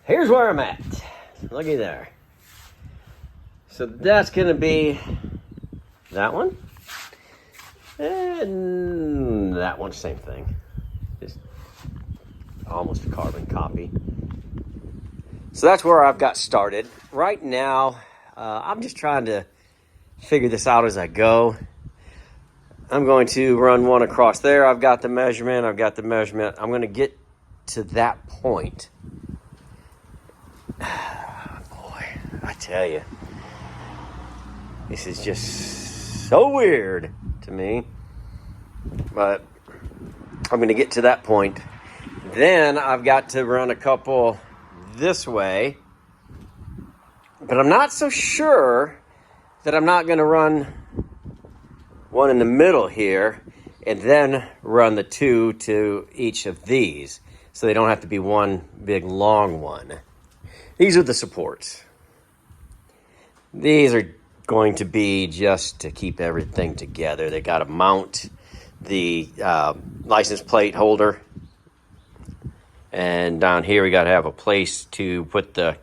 here's where I'm at. Looky there. So that's gonna be that one. And that one, same thing. Just almost a carbon copy. So that's where I've got started. Right now, I'm just trying to figure this out as I go. I'm going to run one across there. I've got the measurement. I'm going to get to that point. Boy, I tell you, this is just so weird to me. But I'm going to get to that point. Then I've got to run a couple this way. But I'm not so sure that I'm not going to run one in the middle here and then run the two to each of these so they don't have to be one big long one. These are the supports. These are going to be just to keep everything together. They got to mount the license plate holder, and down here we got to have a place to put the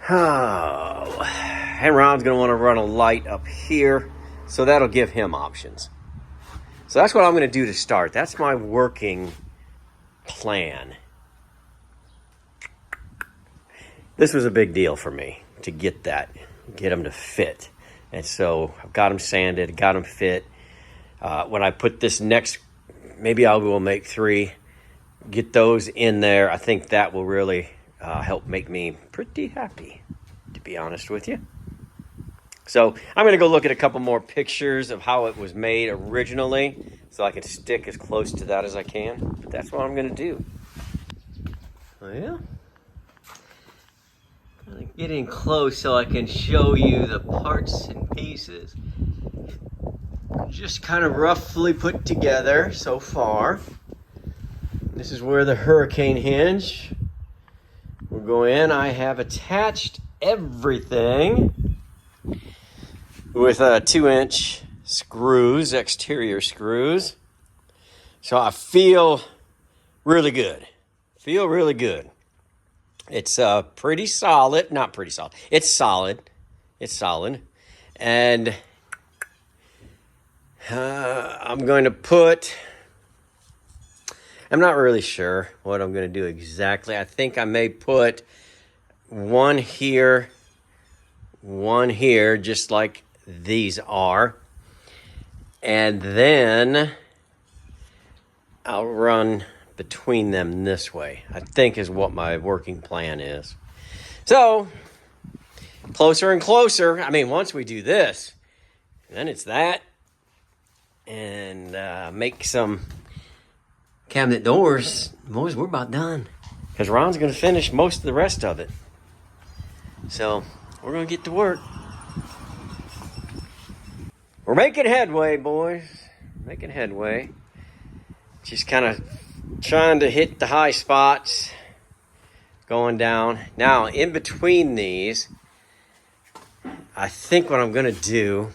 and Ron's going to want to run a light up here, so that'll give him options. So that's what I'm going to do to start. That's my working plan. This was a big deal for me to get them to fit. And so I've got them sanded, got them fit. When I put this next, maybe I will make 3, get those in there. I think that will really help make me pretty happy, to be honest with you. So I'm going to go look at a couple more pictures of how it was made originally so I can stick as close to that as I can. But that's what I'm going to do. Well, I'm getting close so I can show you the parts and pieces. Just kind of roughly put together so far. This is where the hurricane hinge will go in. I have attached everything with 2-inch screws, exterior screws. So I feel really good. It's pretty solid. Not pretty solid. It's solid. And I'm going to put... I'm not really sure what I'm going to do exactly. I think I may put one here, just like these are. And then I'll run between them this way, I think is what my working plan is. So, closer and closer. I mean, once we do this, then it's that. And make some cabinet doors. Boys, we're about done. Because Ron's going to finish most of the rest of it. So, we're going to get to work. We're making headway, boys. Making headway. Just kind of trying to hit the high spots. Going down. Now, in between these, I think what I'm going to do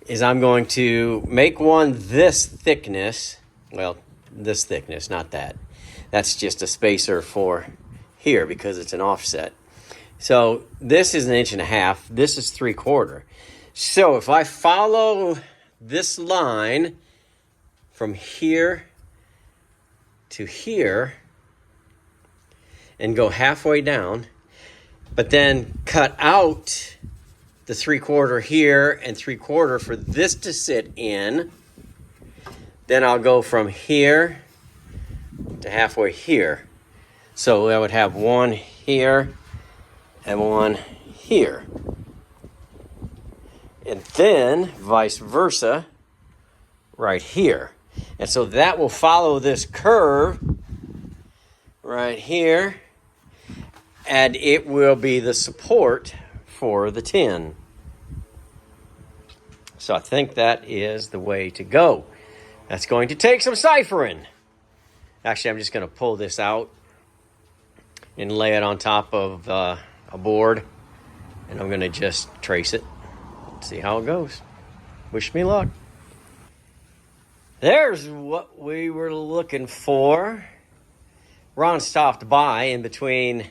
is I'm going to make one this thickness. Well, this thickness, not that. That's just a spacer for here because it's an offset. So this is 1.5 inches. This is 3/4. So if I follow this line from here to here and go halfway down, but then cut out the 3/4 here and 3/4 for this to sit in, then I'll go from here to halfway here. So I would have one here and one here. And then vice versa right here. And so that will follow this curve right here, and it will be the support for the tin. So I think that is the way to go. That's going to take some ciphering. Actually, I'm just going to pull this out and lay it on top of a board, and I'm going to just trace it. See how it goes. Wish me luck. There's what we were looking for Ron stopped by in between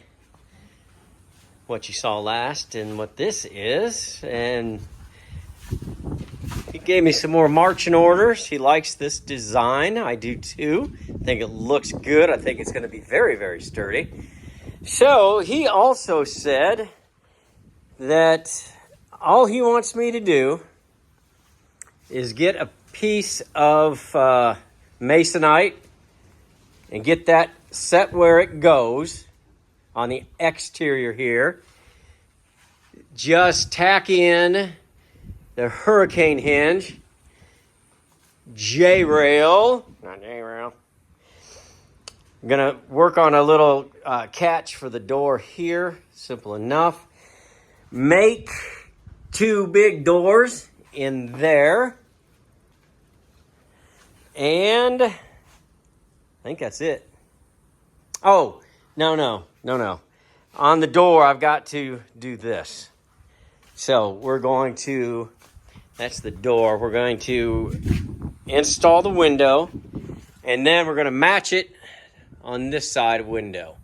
what you saw last and what this is, and he gave me some more marching orders. He likes this design. I do too. I think it looks good. I think it's going to be very, very sturdy. So he also said that all he wants me to do is get a piece of masonite and get that set where it goes on the exterior here. Just tack in the hurricane hinge, J-rail, not J-rail. I'm gonna work on a little catch for the door here, simple enough. Make 2 big doors in there. And I think that's it. Oh, no. On the door, I've got to do this. So we're going to, that's the door. We're going to install the window, and then we're going to match it on this side window,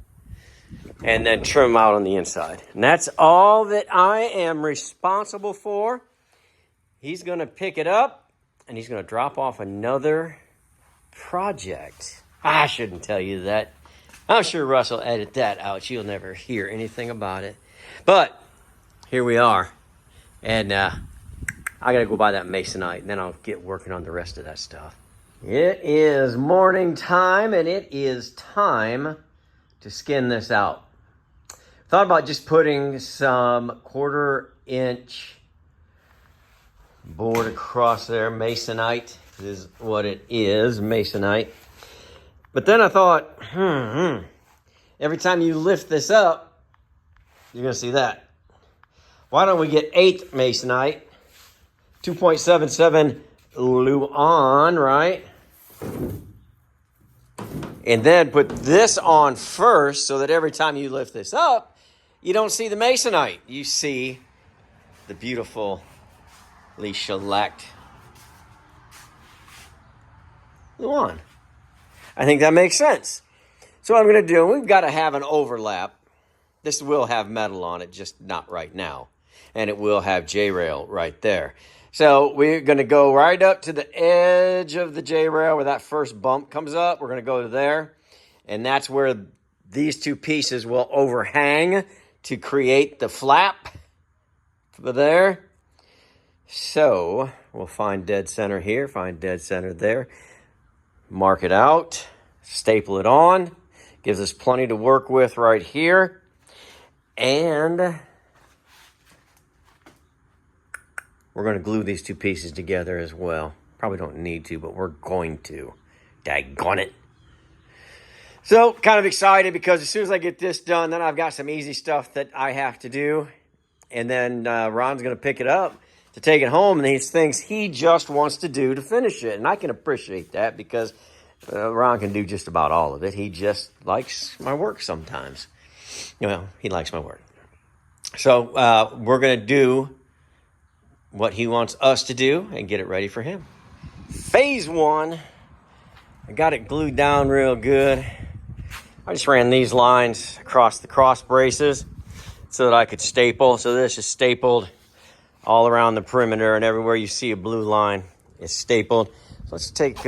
and then trim out on the inside. And that's all that I am responsible for. He's going to pick it up, and he's going to drop off another project. I shouldn't tell you that. I'm sure Russ will edit that out. You'll never hear anything about it. But here we are. And I got to go buy that masonite, and then I'll get working on the rest of that stuff. It is morning time, and it is time to skin this out. Thought about just putting some 1/4-inch board across there. Masonite is what it is, masonite. But then I thought, every time you lift this up, you're going to see that. Why don't we get 8 masonite, 2.77 Luan, right? And then put this on first so that every time you lift this up, you don't see the masonite. You see the beautifully shellacked Luan. I think that makes sense. So what I'm going to do, we've got to have an overlap. This will have metal on it, just not right now. And it will have J-rail right there. So we're going to go right up to the edge of the J-rail where that first bump comes up. We're going to go to there. And that's where these 2 pieces will overhang to create the flap for there. So we'll find dead center here, find dead center there. Mark it out, staple it on. Gives us plenty to work with right here. And we're going to glue these 2 pieces together as well. Probably don't need to, but we're going to. Daggone it. So, kind of excited because as soon as I get this done, then I've got some easy stuff that I have to do. And then Ron's going to pick it up to take it home, and these things he just wants to do to finish it. And I can appreciate that because Ron can do just about all of it. He just likes my work sometimes. Well, he likes my work. So we're going to do what he wants us to do and get it ready for him. Phase 1, I got it glued down real good. I just ran these lines across the cross braces so that I could staple. So this is stapled all around the perimeter, and everywhere you see a blue line is stapled. So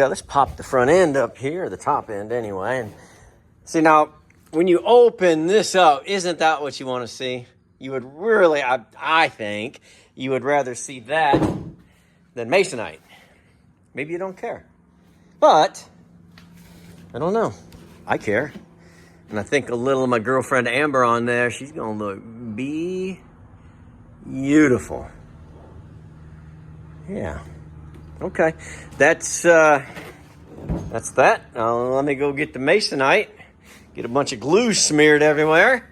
let's pop the front end up here, the top end anyway. And see, now, when you open this up, isn't that what you want to see? You would really, I think, you would rather see that than masonite. Maybe you don't care. But, I don't know. I care. And I think a little of my girlfriend Amber on there, she's going to look beautiful. Yeah. Okay. That's that. Let me go get the masonite. Get a bunch of glue smeared everywhere.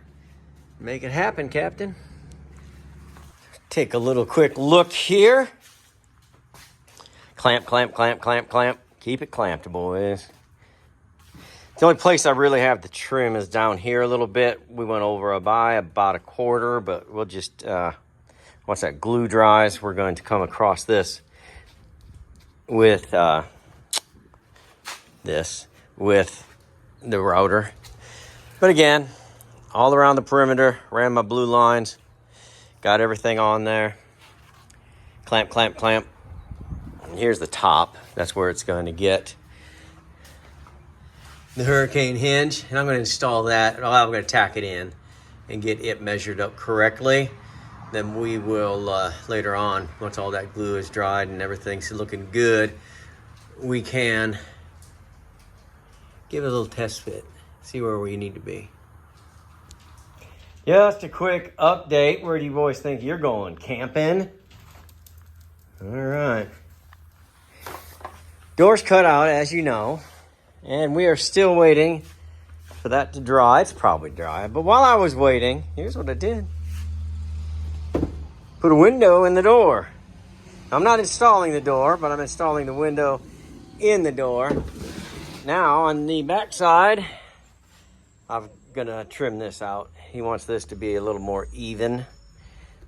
Make it happen, Captain. Take a little quick look here. Clamp, clamp, clamp, clamp, clamp. Keep it clamped, boys. The only place I really have the trim is down here a little bit. We went over by about 1/4, but we'll just, once that glue dries, we're going to come across this with the router. But again, all around the perimeter, ran my blue lines, got everything on there. Clamp, clamp, clamp. And here's the top. That's where it's going to get the hurricane hinge. And I'm going to install that. Well, I'm going to tack it in and get it measured up correctly. Then we will, later on, once all that glue is dried and everything's looking good, we can give it a little test fit. See where we need to be. Just a quick update. Where do you boys think you're going? Camping? All right. Door's cut out, as you know. And we are still waiting for that to dry. It's probably dry. But while I was waiting, here's what I did. Put a window in the door. I'm not installing the door, but I'm installing the window in the door. Now, on the back side, I'm going to trim this out. He wants this to be a little more even.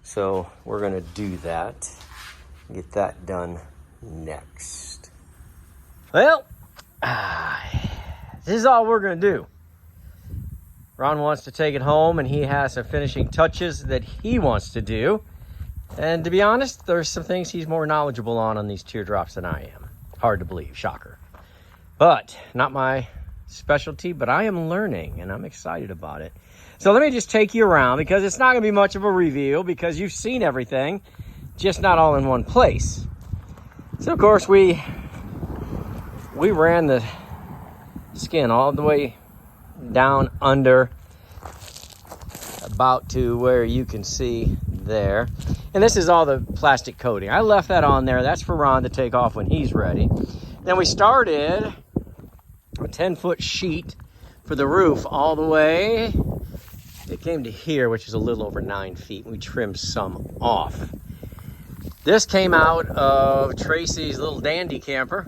So we're going to do that. Get that done next. Well, this is all we're going to do. Ron wants to take it home, and he has some finishing touches that he wants to do. And to be honest, there's some things he's more knowledgeable on these teardrops than I am. Hard to believe, shocker. But not my specialty, but I am learning, and I'm excited about it. So let me just take you around, because it's not going to be much of a reveal, because you've seen everything, just not all in one place. So, of course, we ran the skin all the way down under about to where you can see there. And this is all the plastic coating. I left that on there. That's for Ron to take off when he's ready. Then we started a 10-foot sheet for the roof all the way. It came to here, which is a little over 9 feet. We trimmed some off. This came out of Tracy's little dandy camper,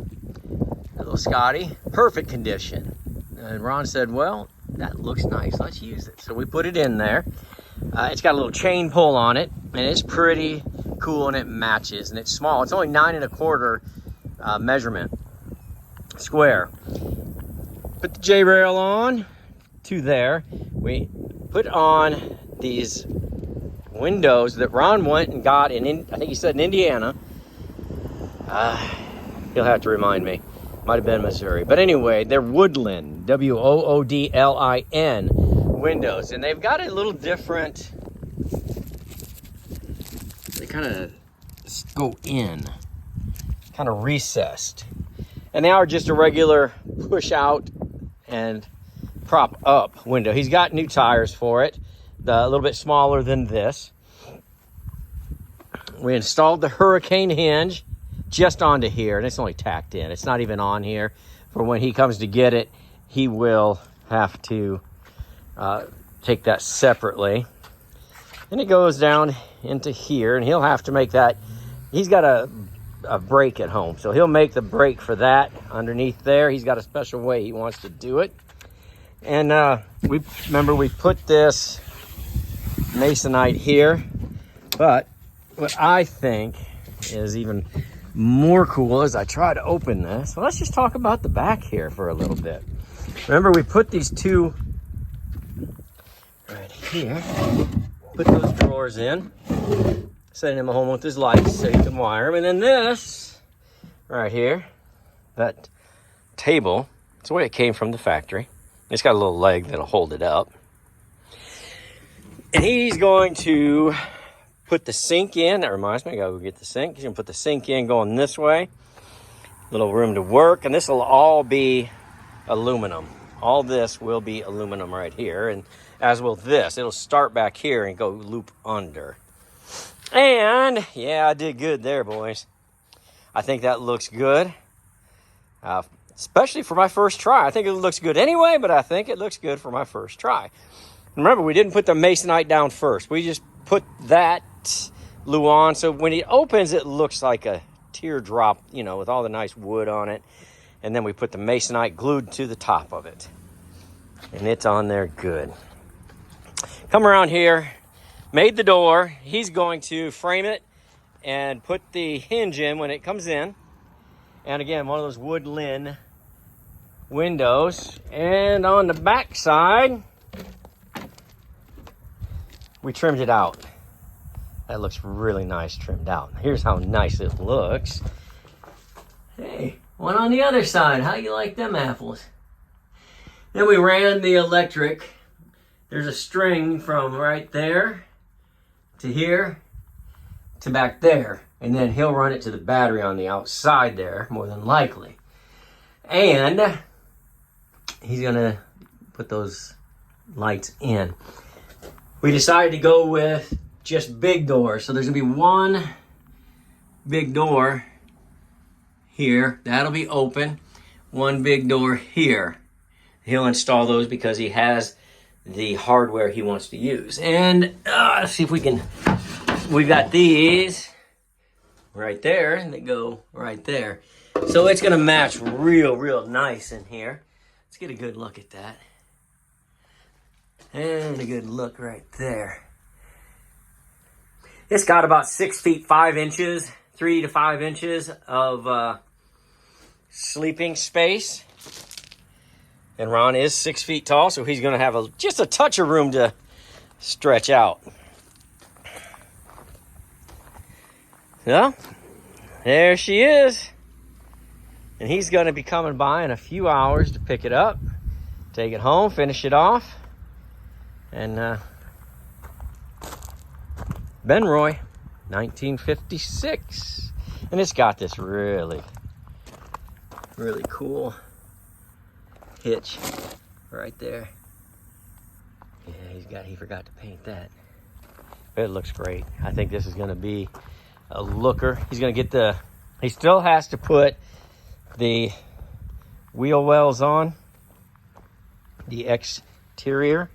a little Scotty, perfect condition. And Ron said, well, that looks nice, let's use it. So we put it in there. It's got a little chain pull on it, and it's pretty cool, and it matches, and it's small. It's only 9 1/4 measurement square. Put the J-rail on to there. We put on these windows that Ron went and got in, I think he said in Indiana. He'll have to remind me. Might have been Missouri. But anyway, they're Woodlin, Woodlin windows. And they've got a little different, they kind of go in, kind of recessed. And they are just a regular push out and prop up window. He's got new tires for it, a little bit smaller than this. We installed the hurricane hinge just onto here, and it's only tacked in. It's not even on here. For when he comes to get it, he will have to take that separately. And it goes down into here, and he'll have to make that. He's got a brake at home, so he'll make the brake for that underneath there. He's got a special way he wants to do it. And we put this masonite here, but what I think is even more cool as I try to open this. Well, let's just talk about the back here for a little bit. Remember, we put these two right here, put those drawers in, sending him home with his lights so he can wire them. And then this right here, that table, it's the way it came from the factory. It's got a little leg that'll hold it up. And he's going to put the sink in. That reminds me, I gotta go get the sink. He's gonna put the sink in going this way. Little room to work, and this will all be aluminum. All this will be aluminum right here, and as will this. It'll start back here and go loop under. And yeah, I did good there, boys. I think that looks good, especially for my first try. I think it looks good anyway, but I think it looks good for my first try. Remember, we didn't put the masonite down first. We just put that glue on, so when it opens, it looks like a teardrop, you know, with all the nice wood on it. And then we put the masonite glued to the top of it. And it's on there good. Come around here, made the door. He's going to frame it and put the hinge in when it comes in. And again, one of those Woodlin windows. And on the back side, we trimmed it out. That looks really nice trimmed out. Here's how nice it looks. Hey, one on the other side. How you like them apples? Then we ran the electric. There's a string from right there to here to back there. And then he'll run it to the battery on the outside there, more than likely. And he's gonna put those lights in. We decided to go with just big doors. So there's gonna be one big door here. That'll be open. One big door here. He'll install those because he has the hardware he wants to use. And let's see if we can, we've got these right there that go right there. So it's gonna match real nice in here. Let's get a good look at that. And a good look right there. It's got about 6 feet 5 inches, 3 to 5 inches of sleeping space. And Ron is 6 feet tall, so he's gonna have just a touch of room to stretch out. So, there she is. And he's gonna be coming by in a few hours to pick it up, take it home, finish it off. And BenRoy, 1956. And it's got this really cool hitch right there. Yeah, he forgot to paint that. But it looks great. I think this is gonna be a looker. He's gonna get he still has to put the wheel wells on, the exterior.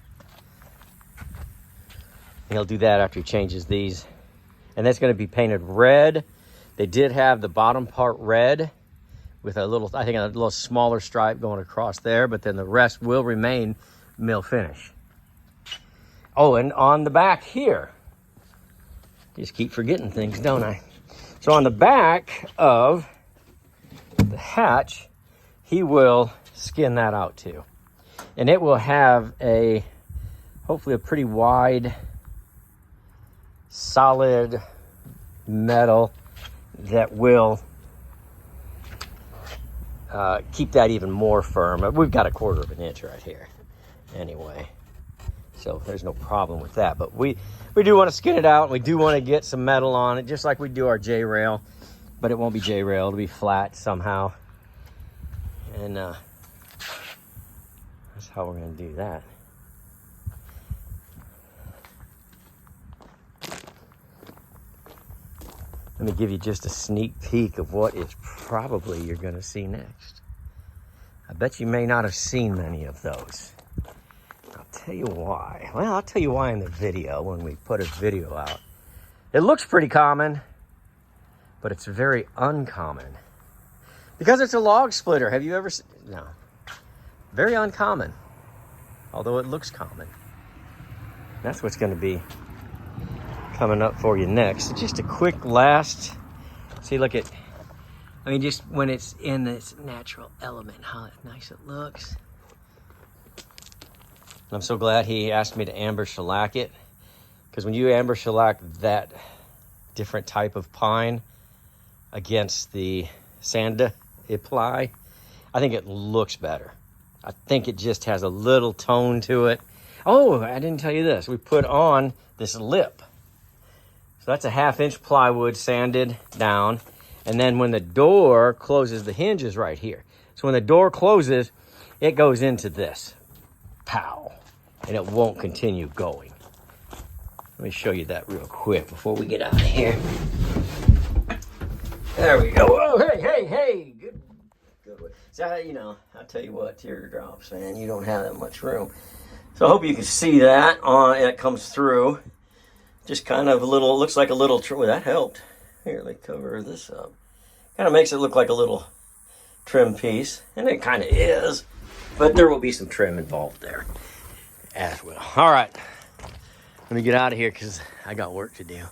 He'll do that after he changes these. And that's gonna be painted red. They did have the bottom part red with a little, I think a little smaller stripe going across there, but then the rest will remain mill finish. Oh, and on the back here, just keep forgetting things, don't I? So on the back of the hatch, he will skin that out too. And it will have hopefully a pretty wide, solid metal that will keep that even more firm. We've got 1/4 of an inch right here anyway, so there's no problem with that. But we do want to skin it out, and we do want to get some metal on it, just like we do our J-rail, but it won't be J-rail, it'll be flat somehow. And that's how we're going to do that. Let me give you just a sneak peek of what is probably you're going to see next. I bet you may not have seen many of those. I'll tell you why. Well, I'll tell you why in the video when we put a video out. It looks pretty common, but it's very uncommon. Because it's a log splitter. Have you ever seen? No. Very uncommon, although it looks common. That's what's going to be coming up for you next. Just a quick last, see, look at, I mean, just when it's in this natural element, how nice it looks. And I'm so glad he asked me to amber shellac it, because when you amber shellac that different type of pine against the sand ply, I think it looks better. I think it just has a little tone to it. Oh, I didn't tell you this. We put on this lip. So that's a 1/2 inch plywood sanded down. And then when the door closes, the hinge is right here. So when the door closes, it goes into this. Pow. And it won't continue going. Let me show you that real quick before we get out of here. There we go. Oh, hey. Good. So, you know, I'll tell you what, teardrops, man, you don't have that much room. So I hope you can see that it comes through. Just kind of a little, looks like a little, well, that helped. Here, let me cover this up. Kind of makes it look like a little trim piece, and it kind of is, but there will be some trim involved there as well. All right, let me get out of here because I got work to do.